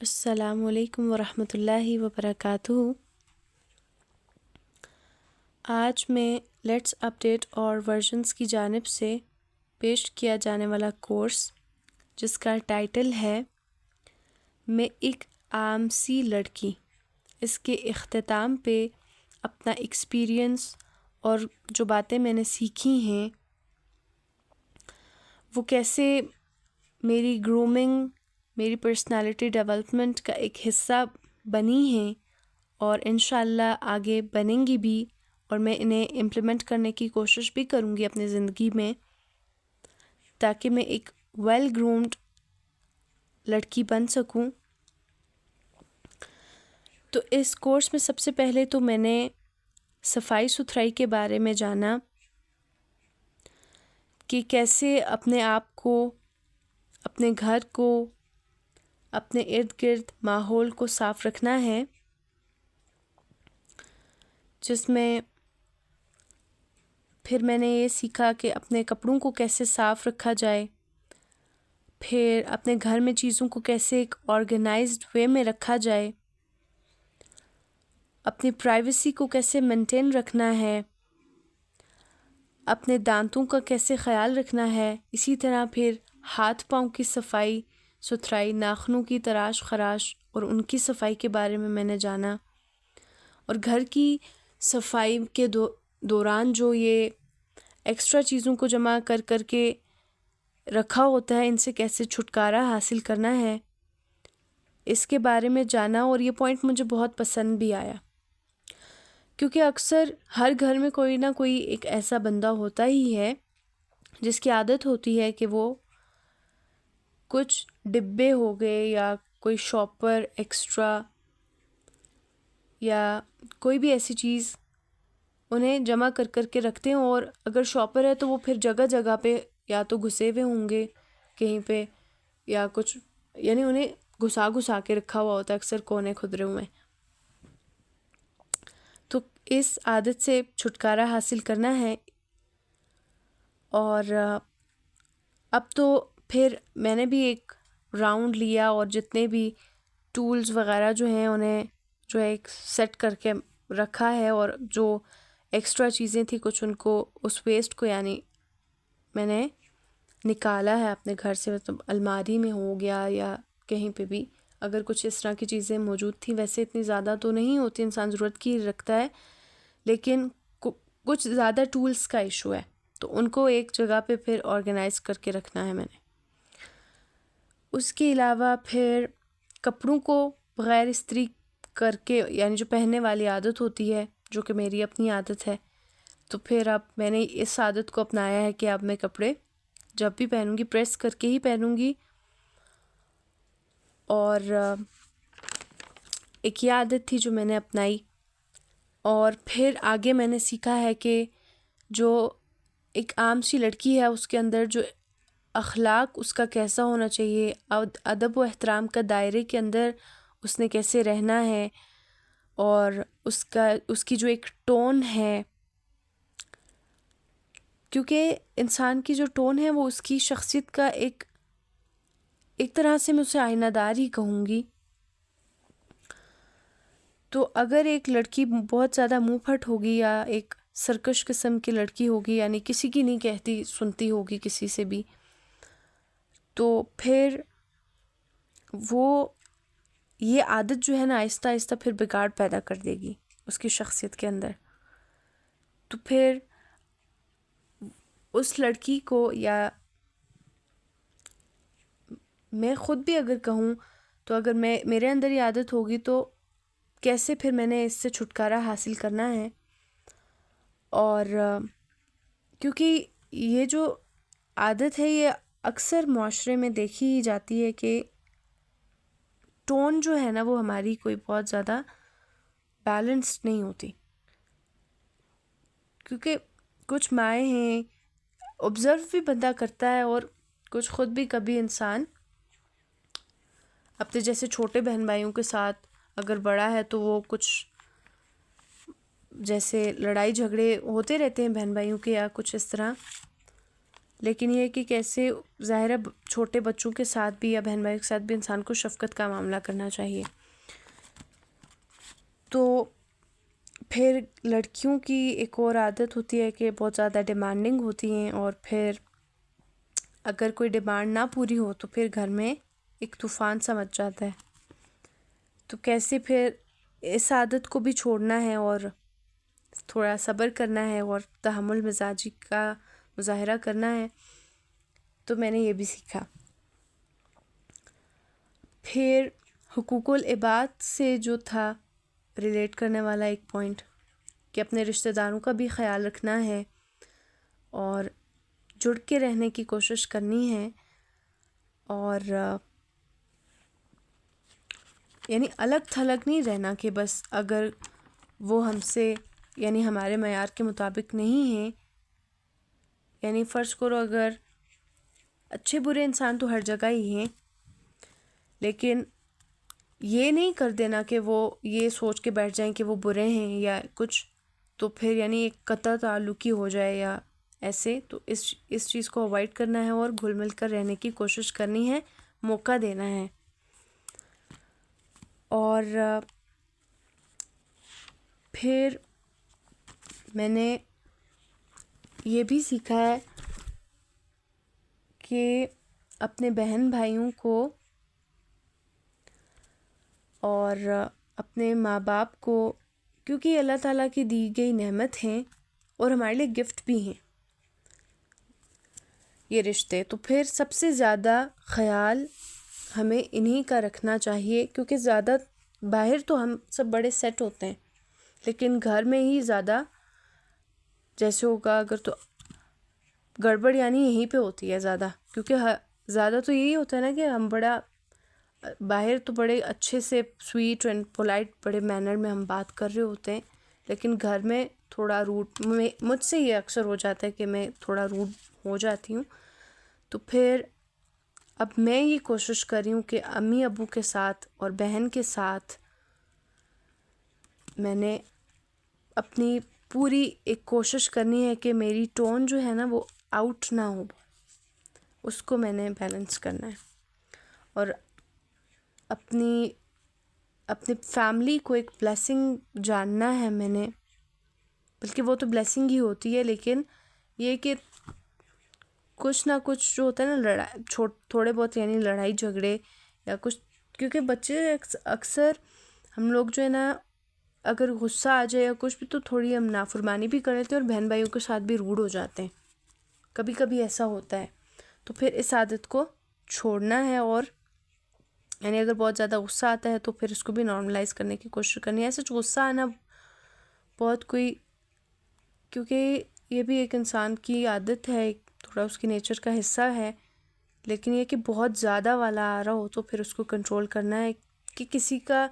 السلام علیکم ورحمۃ اللہ وبرکاتہ۔ آج میں لیٹس اپڈیٹ اور ورژنس کی جانب سے پیش کیا جانے والا کورس جس کا ٹائٹل ہے میں ایک عام سی لڑکی، اس کے اختتام پہ اپنا ایکسپیرئنس اور جو باتیں میں نے سیکھی ہیں وہ کیسے میری گرومنگ، میری پرسنالٹی ڈیولپمنٹ کا ایک حصہ بنی ہیں اور انشاءاللہ آگے بنیں گی بھی، اور میں انہیں امپلیمنٹ کرنے کی کوشش بھی کروں گی اپنی زندگی میں، تاکہ میں ایک ویل گرومڈ لڑکی بن سکوں۔ تو اس کورس میں سب سے پہلے تو میں نے صفائی ستھرائی کے بارے میں جانا کہ کیسے اپنے آپ کو، اپنے گھر کو، اپنے ارد گرد ماحول کو صاف رکھنا ہے، جس میں پھر میں نے یہ سیکھا کہ اپنے کپڑوں کو کیسے صاف رکھا جائے، پھر اپنے گھر میں چیزوں کو کیسے ایک آرگنائزڈ وے میں رکھا جائے، اپنی پرائیویسی کو کیسے مینٹین رکھنا ہے، اپنے دانتوں کا کیسے خیال رکھنا ہے، اسی طرح پھر ہاتھ پاؤں کی صفائی ستھرائی، ناخنوں کی تراش خراش اور ان کی صفائی کے بارے میں نے جانا، اور گھر کی صفائی کے دوران جو یہ ایکسٹرا چیزوں کو جمع کر کر کے رکھا ہوتا ہے، ان سے کیسے چھٹکارا حاصل کرنا ہے، اس کے بارے میں جانا۔ اور یہ پوائنٹ مجھے بہت پسند بھی آیا، کیونکہ اکثر ہر گھر میں کوئی نہ کوئی ایک ایسا بندہ ہوتا ہی ہے جس کی عادت ہوتی ہے کہ وہ کچھ ڈبے ہو گئے یا کوئی شاپر ایکسٹرا یا کوئی بھی ایسی چیز انہیں جمع کر کر کے رکھتے ہیں، اور اگر شاپر ہے تو وہ پھر جگہ جگہ پہ یا تو گھسے ہوئے ہوں گے کہیں پہ، یا کچھ یعنی انہیں گھسا کے رکھا ہوا ہوتا ہے اکثر کونے کھدرے ہوئے۔ تو اس عادت سے چھٹکارا حاصل کرنا ہے، اور اب تو پھر میں نے بھی ایک راؤنڈ لیا اور جتنے بھی ٹولز وغیرہ جو ہیں انہیں جو ہے ایک سیٹ کر کے رکھا ہے، اور جو ایکسٹرا چیزیں تھیں کچھ ان کو، اس ویسٹ کو یعنی میں نے نکالا ہے اپنے گھر سے، مطلب الماری میں ہو گیا یا کہیں پہ بھی اگر کچھ اس طرح کی چیزیں موجود تھیں، ویسے اتنی زیادہ تو نہیں ہوتی، انسان ضرورت کی رکھتا ہے، لیکن کچھ زیادہ ٹولز کا ایشو ہے تو ان کو ایک جگہ پہ پھر آرگنائز کر کے رکھنا ہے میں نے۔ اس کے علاوہ پھر کپڑوں کو بغیر استری کر کے، یعنی جو پہننے والی عادت ہوتی ہے جو کہ میری اپنی عادت ہے، تو پھر اب میں نے اس عادت کو اپنایا ہے کہ اب میں کپڑے جب بھی پہنوں گی پریس کر کے ہی پہنوں گی، اور ایک یہ عادت تھی جو میں نے اپنائی۔ اور پھر آگے میں نے سیکھا ہے کہ جو ایک عام سی لڑکی ہے اس کے اندر جو اخلاق اس کا کیسا ہونا چاہیے، ادب و احترام کا دائرے کے اندر اس نے کیسے رہنا ہے، اور اس کی جو ایک ٹون ہے، کیونکہ انسان کی جو ٹون ہے وہ اس کی شخصیت کا ایک طرح سے میں اسے آئینہ دار ہی کہوں گی۔ تو اگر ایک لڑکی بہت زیادہ منہ پھٹ ہوگی یا ایک سرکش قسم کی لڑکی ہوگی، یعنی کسی کی نہیں کہتی سنتی ہوگی کسی سے بھی، تو پھر وہ یہ عادت جو ہے نا آہستہ آہستہ پھر بگاڑ پیدا کر دے گی اس کی شخصیت کے اندر۔ تو پھر اس لڑکی کو، یا میں خود بھی اگر کہوں تو اگر میرے اندر یہ عادت ہوگی تو کیسے پھر میں نے اس سے چھٹکارا حاصل کرنا ہے، اور کیونکہ یہ جو عادت ہے یہ اکثر معاشرے میں دیکھی ہی جاتی ہے کہ ٹون جو ہے نا وہ ہماری کوئی بہت زیادہ بیلنسڈ نہیں ہوتی، کیونکہ کچھ مائیں ہیں، آبزرو بھی بندہ کرتا ہے، اور کچھ خود بھی کبھی انسان اپنے جیسے چھوٹے بہن بھائیوں کے ساتھ اگر بڑا ہے تو وہ کچھ جیسے لڑائی جھگڑے ہوتے رہتے ہیں بہن بھائیوں کے یا کچھ اس طرح، لیکن یہ ہے کہ کیسے ظاہر ہے چھوٹے بچوں کے ساتھ بھی یا بہن بھائی کے ساتھ بھی انسان کو شفقت کا معاملہ کرنا چاہیے. تو پھر لڑکیوں کی ایک اور عادت ہوتی ہے کہ بہت زیادہ ڈیمانڈنگ ہوتی ہیں، اور پھر اگر کوئی ڈیمانڈ نہ پوری ہو تو پھر گھر میں ایک طوفان سا مچ جاتا ہے. تو کیسے پھر اس عادت کو بھی چھوڑنا ہے اور تھوڑا صبر کرنا ہے اور تحمل مزاجی کا مظاہرہ کرنا ہے، تو میں نے یہ بھی سیکھا. پھر حقوق العباد سے جو تھا ریلیٹ کرنے والا ایک پوائنٹ کہ اپنے رشتہ داروں کا بھی خیال رکھنا ہے اور جڑ کے رہنے کی کوشش کرنی ہے، اور یعنی الگ تھلگ نہیں رہنا کہ بس اگر وہ ہم سے یعنی ہمارے معیار کے مطابق نہیں ہیں. یعنی فرض کرو اگر اچھے برے انسان تو ہر جگہ ہی ہیں، لیکن یہ نہیں کر دینا کہ وہ یہ سوچ کے بیٹھ جائیں کہ وہ برے ہیں یا کچھ، تو پھر یعنی ایک قطع تعلق ہی ہو جائے یا ایسے. تو اس چیز کو اوائڈ کرنا ہے اور گھل مل کر رہنے کی کوشش کرنی ہے، موقع دینا ہے. اور پھر میں نے یہ بھی سیکھا ہے کہ اپنے بہن بھائیوں کو اور اپنے ماں باپ کو، کیونکہ یہ اللہ تعالیٰ کی دی گئی نعمت ہیں اور ہمارے لیے گفٹ بھی ہیں یہ رشتے، تو پھر سب سے زیادہ خیال ہمیں انہی کا رکھنا چاہیے. کیونکہ زیادہ باہر تو ہم سب بڑے سیٹ ہوتے ہیں، لیکن گھر میں ہی زیادہ جیسے ہوگا اگر تو گڑبڑ یعنی یہیں پہ ہوتی ہے زیادہ. کیونکہ زیادہ تو یہی ہوتا ہے نا کہ ہم بڑا باہر تو بڑے اچھے سے سویٹ اینڈ پولائٹ بڑے مینر میں ہم بات کر رہے ہوتے ہیں، لیکن گھر میں تھوڑا روڈ، مجھ سے یہ اکثر ہو جاتا ہے کہ میں تھوڑا روڈ ہو جاتی ہوں. تو پھر اب میں یہ کوشش کر رہی ہوں کہ امی ابو کے ساتھ اور بہن کے ساتھ میں نے اپنی پوری ایک کوشش کرنی ہے کہ میری ٹون جو ہے نا وہ آؤٹ نہ ہو، اس کو میں نے بیلنس کرنا ہے. اور اپنے فیملی کو ایک بلیسنگ جاننا ہے میں نے، بلکہ وہ تو بلیسنگ ہی ہوتی ہے، لیکن یہ کہ کچھ نہ کچھ جو ہوتا ہے نا لڑائی تھوڑے بہت یعنی لڑائی جھگڑے یا کچھ، کیونکہ بچے اکثر ہم لوگ جو ہے نا اگر غصہ آ جائے یا کچھ بھی تو تھوڑی ہم نافرمانی بھی کر لیتے ہیں اور بہن بھائیوں کے ساتھ بھی روڈ ہو جاتے ہیں، کبھی کبھی ایسا ہوتا ہے. تو پھر اس عادت کو چھوڑنا ہے، اور یعنی اگر بہت زیادہ غصہ آتا ہے تو پھر اس کو بھی نارملائز کرنے کی کوشش کرنی ہے. ایسے غصہ آنا بہت کوئی، کیونکہ یہ بھی ایک انسان کی عادت ہے، ایک تھوڑا اس کی نیچر کا حصہ ہے، لیکن یہ کہ بہت زیادہ والا آ رہا ہو تو پھر اس کو کنٹرول کرنا ہے. کہ کسی کا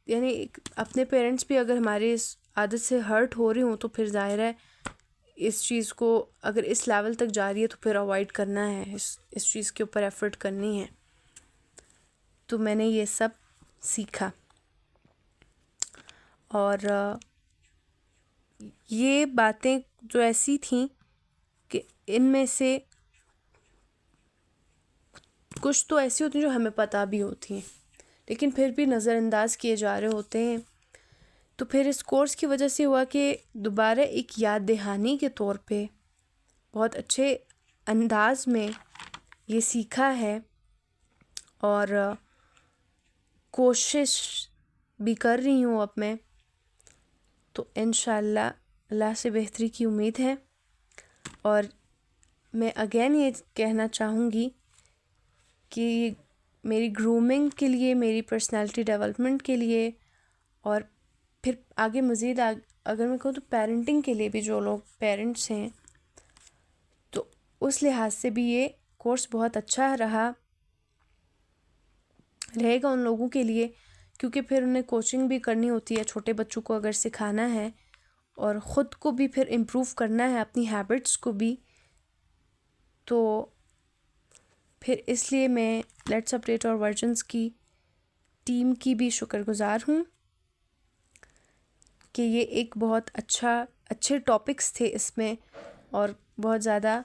یعنی اپنے پیرنٹس بھی اگر ہماری اس عادت سے ہرٹ ہو رہی ہوں تو پھر ظاہر ہے اس چیز کو اگر اس لیول تک جا رہی ہے تو پھر اوائڈ کرنا ہے، اس چیز کے اوپر ایفرٹ کرنی ہے. تو میں نے یہ سب سیکھا، اور یہ باتیں جو ایسی تھیں کہ ان میں سے کچھ تو ایسی ہوتی ہیں جو ہمیں پتہ بھی ہوتی ہیں لیکن پھر بھی نظر انداز کیے جا رہے ہوتے ہیں. تو پھر اس کورس کی وجہ سے ہوا کہ دوبارہ ایک یاد دہانی کے طور پہ بہت اچھے انداز میں یہ سیکھا ہے، اور کوشش بھی کر رہی ہوں اب میں. تو انشاءاللہ اللہ سے بہتری کی امید ہے. اور میں اگین یہ کہنا چاہوں گی کہ میری گرومنگ کے لیے، میری پرسنالٹی ڈیولپمنٹ کے لیے، اور پھر آگے مزید اگر میں کہوں تو پیرنٹنگ کے لیے بھی، جو لوگ پیرنٹس ہیں تو اس لحاظ سے بھی یہ کورس بہت اچھا رہے گا ان لوگوں کے لیے، کیونکہ پھر انہیں کوچنگ بھی کرنی ہوتی ہے چھوٹے بچوں کو اگر سکھانا ہے، اور خود کو بھی پھر امپروو کرنا ہے، اپنی ہیبٹس کو بھی. تو پھر اس لیے میں لیٹس اپڈیٹ اور ورژنس کی ٹیم کی بھی شکر گزار ہوں کہ یہ ایک بہت اچھے ٹاپکس تھے اس میں، اور بہت زیادہ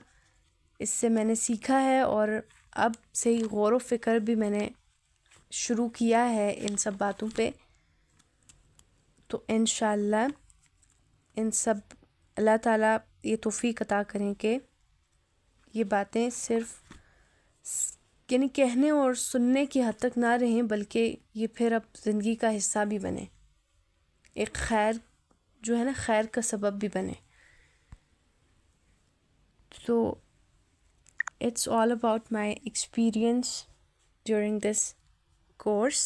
اس سے میں نے سیکھا ہے، اور اب سے ہی غور و فکر بھی میں نے شروع کیا ہے ان سب باتوں پہ. تو انشاءاللہ ان سب اللہ تعالیٰ یہ توفیق عطا کریں کہ یہ باتیں صرف یعنی کہنے اور سننے کی حد تک نہ رہیں، بلکہ یہ پھر اب زندگی کا حصہ بھی بنے، ایک خیر جو ہے نا خیر کا سبب بھی بنے. So it's all about my experience during this course.